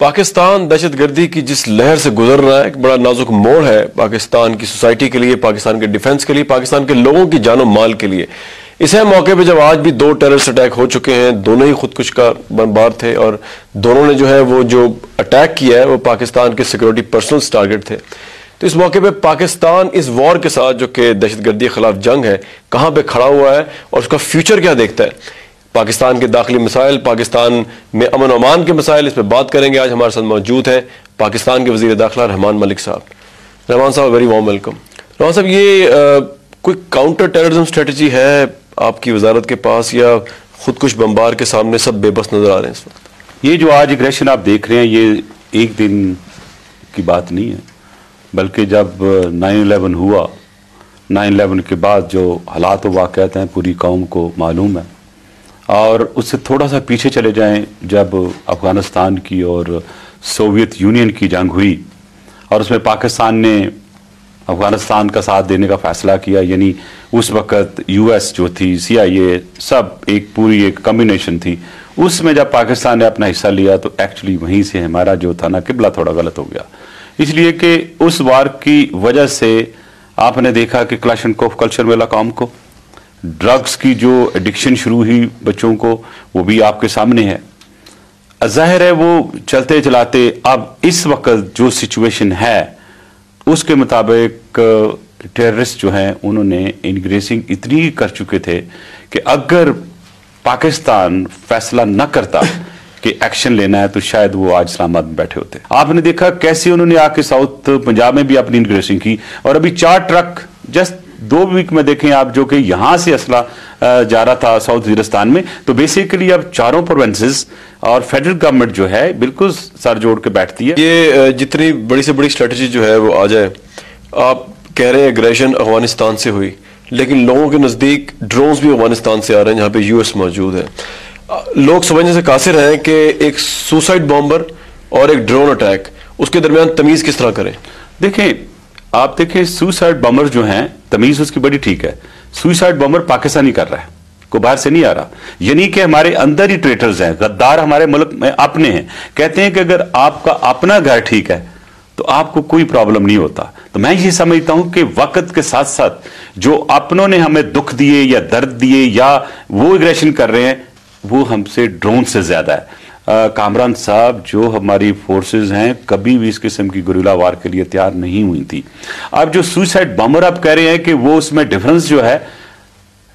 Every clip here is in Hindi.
पाकिस्तान दहशतगर्दी की जिस लहर से गुजर रहा है, एक बड़ा नाजुक मोड़ है पाकिस्तान की सोसाइटी के लिए, पाकिस्तान के डिफेंस के लिए, पाकिस्तान के लोगों की जानो माल के लिए। इस मौके पे जब आज भी 2 टेररिस्ट अटैक हो चुके हैं, दोनों ही खुदकुश का बमबार थे और दोनों ने जो है वो जो अटैक किया है वो पाकिस्तान के सिक्योरिटी पर्सनल टारगेट थे। तो इस मौके पे पाकिस्तान इस वॉर के साथ जो कि दहशतगर्दी के खिलाफ जंग है, कहाँ पे खड़ा हुआ है और उसका फ्यूचर क्या देखता है। पाकिस्तान के दाखिली मसाइल, पाकिस्तान में अमन और अमान के मसाइल, इस पर बात करेंगे। आज हमारे साथ मौजूद हैं पाकिस्तान के वज़ीर दाखिला रहमान मलिक साहब। रहमान साहब, वेरी वार्म वेलकम। रहमान साहब, ये कोई काउंटर टेररिज्म स्ट्रेटजी है आपकी वजारत के पास या खुदकुश बमबार के सामने सब बेबस नजर आ रहे हैं इस वक्त? ये जो आज एग्रेशन आप देख रहे हैं, ये एक दिन की बात नहीं है, बल्कि जब 9/11 हुआ, 9/11 के बाद जो हालात व वाक़यात हैं पूरी कौम को मालूम है। और उससे थोड़ा सा पीछे चले जाएं, जब अफ़गानिस्तान की और सोवियत यूनियन की जंग हुई और उसमें पाकिस्तान ने अफ़गानिस्तान का साथ देने का फ़ैसला किया, यानी उस वक़्त US जो थी, CIA, सब एक पूरी एक कम्बिनेशन थी। उसमें जब पाकिस्तान ने अपना हिस्सा लिया तो एक्चुअली वहीं से हमारा जो था ना किबला थोड़ा गलत हो गया, इसलिए कि उस वार की वजह से आपने देखा कि क्लाशनकोफ कल्चर मिला कौम को, ड्रग्स की जो एडिक्शन शुरू हुई बच्चों को, वो भी आपके सामने है। जाहिर है वो चलते चलाते अब इस वक्त जो सिचुएशन है उसके मुताबिक टेररिस्ट जो हैं उन्होंने इनग्रेसिंग इतनी कर चुके थे कि अगर पाकिस्तान फैसला न करता कि एक्शन लेना है तो शायद वो आज इस्लामाबाद में बैठे होते। आपने देखा कैसे उन्होंने आके साउथ पंजाब में भी अपनी इनग्रेसिंग की और अभी 4 ट्रक जस्ट 2 वीक में देखें आप, जो कि यहां से असला जा रहा था साउथ वजीरिस्तान में। तो बेसिकली अब चारों प्रोविंसेस और फेडरल गवर्नमेंट जो है बिल्कुल सर जोड़ के बैठती है। ये जितनी बड़ी से बड़ी स्ट्रेटजी जो है वो आ जाए, आप कह रहे हैं एग्रेशन अफगानिस्तान से हुई, लेकिन लोगों के नजदीक ड्रोन्स भी अफगानिस्तान से आ रहे हैं जहां पे US मौजूद है। लोग समझने से कासिर हैं कि एक सुसाइड बॉम्बर और एक ड्रोन अटैक, उसके दरमियान तमीज किस तरह करें। देखें, आप देखें सुसाइड बॉम्बर जो हैं तमीज उसकी बड़ी ठीक है। सुसाइड बॉम्बर पाकिस्तान ही कर रहा है, को बाहर से नहीं आ रहा, यानी कि हमारे अंदर ही ट्रेटर्स हैं, गद्दार हमारे मुल्क में अपने हैं। कहते हैं कि अगर आपका अपना घर ठीक है तो आपको कोई प्रॉब्लम नहीं होता। तो मैं ये समझता हूं कि वक्त के साथ साथ जो अपनों ने हमें दुख दिए या दर्द दिए या वो एग्रेशन कर रहे हैं, वो हमसे ड्रोन से ज्यादा है। कामरान साहब, जो हमारी फोर्सेस हैं कभी भी इस किस्म की गुरिल्ला वार के लिए तैयार नहीं हुई थी। अब जो सुसाइड बॉम्बर आप कह रहे हैं कि वो उसमें डिफरेंस जो है,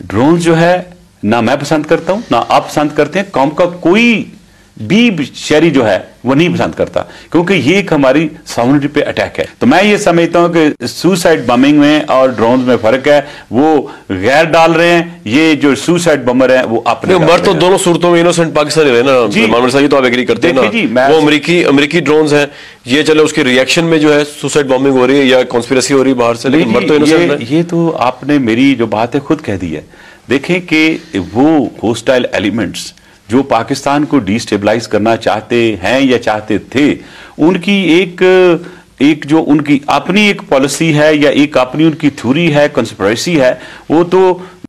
ड्रोन जो है ना मैं पसंद करता हूं ना आप पसंद करते हैं, कौम का कोई भी शहरी जो है वो नहीं पसंद करता, क्योंकि ये एक हमारी सॉवरेनिटी पे अटैक है। तो मैं ये समझता हूं कि सुसाइड बमिंग में और ड्रोन में फर्क है। वो गैर डाल रहे हैं, ये जो सुसाइड बमर है वो अपने मर तो दोनों सूरतों में इनोसेंट पाकिस्तानी रहे ना मामले साहब, तो आप एग्री करते हैं ना। वो अमेरिकी ड्रोन्स हैं, ये चले उसके रिएक्शन में जो है सुसाइड बॉम्बिंग हो रही है या कॉन्स्पिरेसी हो रही है बाहर से, लेकिन मर तो इनोसेंट है। ये तो आपने मेरी जो बात है खुद कह दी है। देखें कि वो होस्टाइल एलिमेंट्स जो पाकिस्तान को डिस्टेबलाइज करना चाहते हैं या चाहते थे, उनकी एक जो उनकी अपनी एक पॉलिसी है या एक अपनी उनकी थ्योरी है, कंस्पिरेसी है, वो तो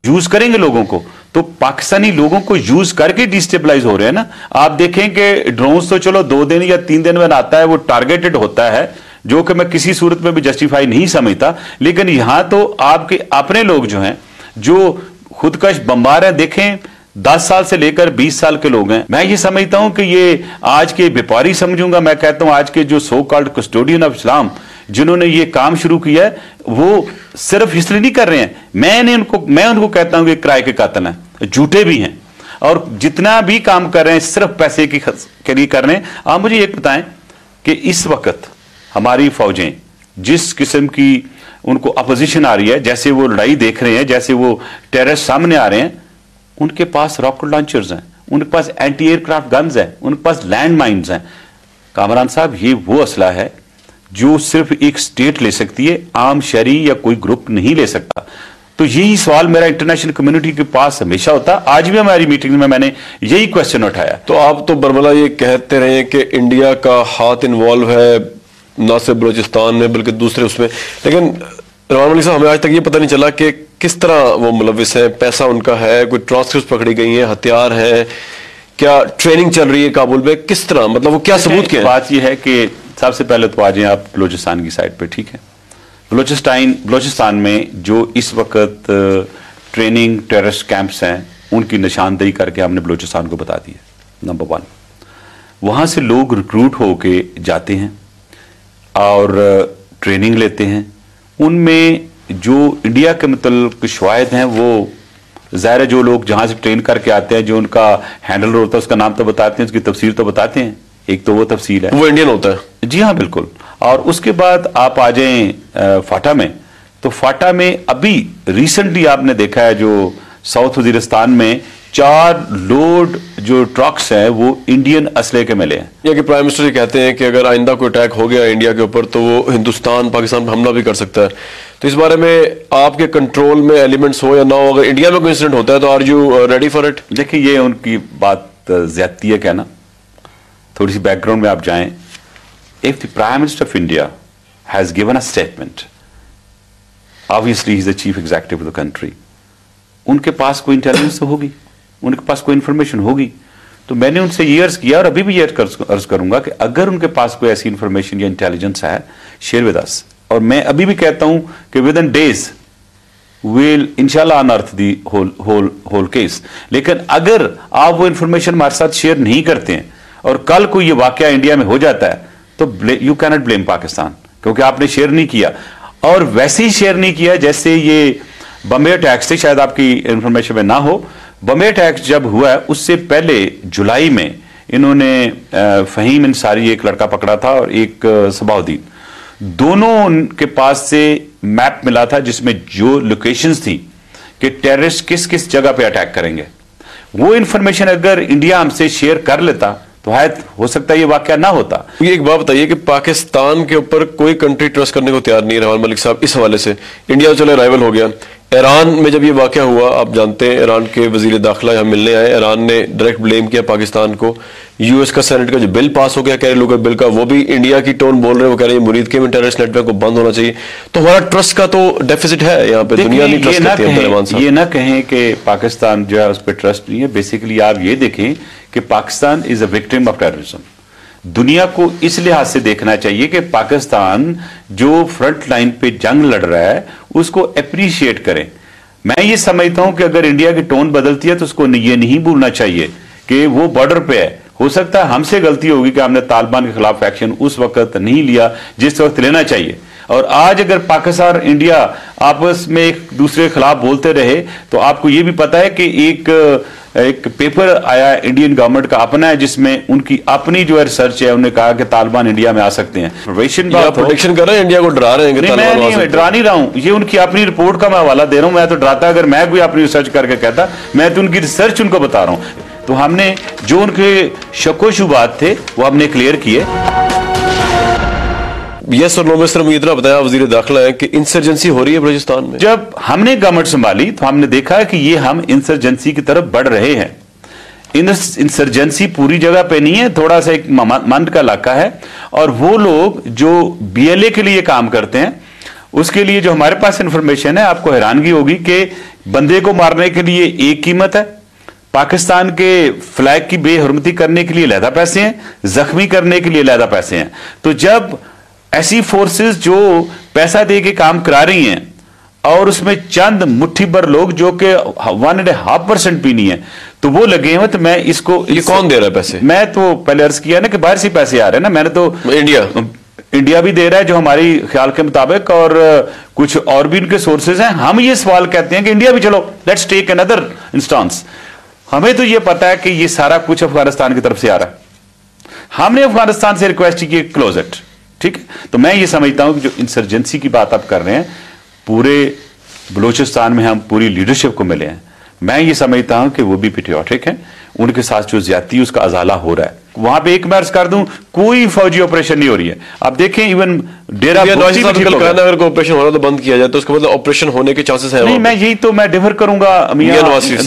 यूज करेंगे लोगों को। तो पाकिस्तानी लोगों को यूज करके डिस्टेबलाइज हो रहे हैं ना। आप देखें कि ड्रोन्स तो चलो 2 दिन या 3 दिन में आता है, वो टारगेटेड होता है, जो कि मैं किसी सूरत में भी जस्टिफाई नहीं समझता। लेकिन यहां तो आपके अपने लोग जो हैं, जो खुदकश बमबार हैं, देखें 10 साल से लेकर 20 साल के लोग हैं। मैं ये समझता हूं कि ये आज के व्यापारी समझूंगा, मैं कहता हूं आज के जो so called custodian of Islam जिन्होंने ये काम शुरू किया है, वो सिर्फ इसलिए नहीं कर रहे हैं, मैं उनको कहता हूं कि किराए के कातिल हैं, झूठे भी हैं, और जितना भी काम कर रहे हैं सिर्फ पैसे के लिए कर रहे हैं। आप मुझे एक बताएं कि इस वक्त हमारी फौजें जिस किस्म की उनको अपोजिशन आ रही है, जैसे वो लड़ाई देख रहे हैं, जैसे वो टेररिस्ट सामने आ रहे हैं, उनके पास रॉकेट लॉन्चर्स हैं, उनके पास एंटी एयरक्राफ्ट गन्स हैं, उनके पास लैंड माइन्स हैं। कामरान साहब, ये वो असला है जो सिर्फ एक स्टेट ले सकती है, आम शहरी या कोई ग्रुप नहीं ले सकता। तो यही सवाल मेरा इंटरनेशनल कम्युनिटी के पास हमेशा होता है। आज भी हमारी मीटिंग में मैंने यही क्वेश्चन उठाया। तो आप तो बरमला ये कहते रहे कि इंडिया का हाथ इन्वॉल्व है ना सिर्फ बलूचिस्तान में बल्कि दूसरे उसमें, लेकिन रहमान मलिक साहब, हमें आज तक ये पता नहीं चला कि किस तरह वो मुलविस हैं, पैसा उनका है, कोई ट्रांसक्रिप्ट पकड़ी गई हैं, हथियार हैं, क्या ट्रेनिंग चल रही है काबुल में, किस तरह, मतलब वो क्या सबूत क्या है? बात यह है कि सबसे पहले तो आ जाए आप बलूचिस्तान की साइड पे, ठीक है। बलूचिस्तान में जो इस वक्त ट्रेनिंग टेररिस्ट कैंप्स हैं उनकी निशानदेही करके हमने बलूचिस्तान को बता दी है। नंबर 1, वहां से लोग रिक्रूट होके जाते हैं और ट्रेनिंग लेते हैं। उनमें जो इंडिया के मतलब शवायद हैं वो ज़ाहिर है जो लोग जहां से ट्रेन करके आते हैं, जो उनका हैंडलर होता है उसका नाम तो बताते हैं, उसकी तफसीर तो बताते हैं। एक तो वो तफसील है, वो इंडियन होता है। जी हाँ बिल्कुल। और उसके बाद आप आ जाएं फाटा में, तो फाटा में अभी रिसेंटली आपने देखा है जो साउथ वजीरिस्तान में 4 लोड जो ट्रक्स हैं वो इंडियन असले के मिले हैं। या कि प्राइम मिनिस्टर जी कहते हैं कि अगर आइंदा कोई अटैक हो गया इंडिया के ऊपर तो वो हिंदुस्तान पाकिस्तान पर हमला भी कर सकता है। तो इस बारे में आपके कंट्रोल में एलिमेंट्स हो या ना हो, अगर इंडिया में कोई इंसिडेंट होता है तो are you ready for it? देखिए ये उनकी बात ज्यादती है कहना। थोड़ी सी बैकग्राउंड में आप जाएं। If the prime minister of India has given a statement, obviously he is the chief executive of the country, उनके पास कोई इंटेलिजेंस तो होगी, उनके पास कोई इंफॉर्मेशन होगी। तो मैंने उनसे ये अर्ज किया और अभी भी ये अर्ज करूंगा कि अगर उनके पास कोई ऐसी इंफॉर्मेशन या इंटेलिजेंस है, शेयर विद अस। और मैं अभी भी कहता हूं कि विद इन डेज विल इंशाल्लाह अनअर्थ दी होल केस। लेकिन अगर आप वो इंफॉर्मेशन हमारे साथ शेयर नहीं करते हैं और कल कोई ये वाकया इंडिया में हो जाता है तो you can not blame Pakistan, क्योंकि आपने शेयर नहीं किया। और वैसे ही शेयर नहीं किया जैसे ये बम्बे अटैक्स थे, शायद आपकी इंफॉर्मेशन में ना हो। बम्बे अटैक्स जब हुआ उससे पहले जुलाई में इन्होंने फहीम अंसारी एक लड़का पकड़ा था और एक सबाउद्दीन, दोनों के पास से मैप मिला था जिसमें जो लोकेशंस थी कि टेररिस्ट किस किस जगह पे अटैक करेंगे। वो इंफॉर्मेशन अगर इंडिया हमसे शेयर कर लेता तो हो सकता है ये वाकया ना होता। ये एक बात बताइए कि पाकिस्तान के ऊपर कोई कंट्री ट्रस्ट करने को तैयार नहीं है रहमान मलिक साहब इस हवाले से। इंडिया चलो राइवल हो गया, ईरान में जब ये वाकया हुआ, आप जानते हैं ईरान के वजीर दाखिला यहाँ मिलने आए, ईरान ने डायरेक्ट ब्लेम किया पाकिस्तान को। यूएस का सेनेट का जो बिल पास हो गया कैरी लूगर बिल का, वो भी इंडिया की टोन बोल रहे हैं, वो कह रहे हैं मुरीद के टेररिस्ट नेटवर्क को बंद होना चाहिए। तो हमारा ट्रस्ट का तो डेफिसिट है यहाँ पे, दुनिया नहीं ट्रस्ट करती है रहमान साहब। ये ना कहें कि पाकिस्तान जो है उस पर ट्रस्ट नहीं है। बेसिकली आप ये देखें कि Pakistan is a victim of terrorism. दुनिया को इस लिहाज से देखना चाहिए कि पाकिस्तान जो फ्रंट लाइन पे जंग लड़ रहा है उसको अप्रिशिएट करें। मैं ये समझता हूं कि अगर इंडिया की टोन बदलती है तो उसको ये नहीं भूलना चाहिए कि वो बॉर्डर पे है। हो सकता है हमसे गलती होगी कि हमने तालिबान के खिलाफ एक्शन उस वक्त नहीं लिया जिस वक्त लेना चाहिए। और आज अगर पाकिस्तान और इंडिया आपस में एक दूसरे के खिलाफ बोलते रहे तो आपको ये भी पता है कि एक पेपर आया इंडियन गवर्नमेंट का अपना है जिसमें उनकी अपनी जो है रिसर्च है, उन्होंने कहा कि तालिबान इंडिया में आ सकते हैं। प्रोटेक्शन कर रहे हैं, इंडिया को डरा रहे हैं। मैं डरा नहीं रहा हूं, ये उनकी अपनी रिपोर्ट का मैं हवाला दे रहा हूं। मैं तो डराता अगर मैं कोई अपनी रिसर्च करके कहता, मैं तो उनकी रिसर्च उनको बता रहा हूं। तो हमने जो उनके शको शुबात थे वो हमने क्लियर किए। यस और नो में सिर्फ इतना बताया वजीर दाखिला है कि इंसर्जेंसी हो रही है बलूचिस्तान में। जब हमने गवर्नमेंट संभाली तो हमने देखा कि ये हम इंसर्जेंसी की तरफ बढ़ रहे हैं। इंसर्जेंसी पूरी जगह पे नहीं है, थोड़ा सा एक मंद का इलाका है। और वो लोग जो बीएलए के लिए काम करते हैं उसके लिए जो हमारे पास इंफॉर्मेशन है, आपको हैरानगी होगी कि बंदे को मारने के लिए एक कीमत है, पाकिस्तान के फ्लैग की बेहरमती करने के लिए अलहदा पैसे हैं, जख्मी करने के लिए अलहदा पैसे हैं। तो जब ऐसी फोर्सेस जो पैसा दे के काम करा रही हैं और उसमें चंद मुट्ठी भर लोग जो कि 1.5% भी नहीं है तो वो लगे हैं, तो मैं इसको ये कौन दे रहा है पैसे? मैं तो पहले अर्ज किया ना कि बाहर से पैसे आ रहे हैं ना। मैंने तो इंडिया भी दे रहा है जो हमारी ख्याल के मुताबिक, और कुछ और भी उनके सोर्सेज हैं। हम ये सवाल कहते हैं कि इंडिया भी चलो लेट्स टेक अनदर इंस्टेंस। हमें तो ये पता है कि ये सारा कुछ अफगानिस्तान की तरफ से आ रहा है। हमने अफगानिस्तान से रिक्वेस्ट की क्लोज इट, ठीक है। तो मैं ये समझता हूं कि जो इंसर्जेंसी की बात आप कर रहे हैं, पूरे बलूचिस्तान में हम पूरी लीडरशिप को मिले हैं। मैं ये समझता हूं कि वो भी पेट्रियोटिक हैं, उनके साथ जो ज्यादती उसका अजाला हो रहा है। वहां पे एक मैं अर्ज कर दूं, कोई फौजी ऑपरेशन नहीं हो रही है। आप देखें इवन डेरा अगर ऑपरेशन हो रहा तो बंद किया जाए तो उसका मतलब ऑपरेशन होने के चांसेस है। नहीं, मैं यही तो मैं डिफर करूंगा मियां नवाज शरीफ से।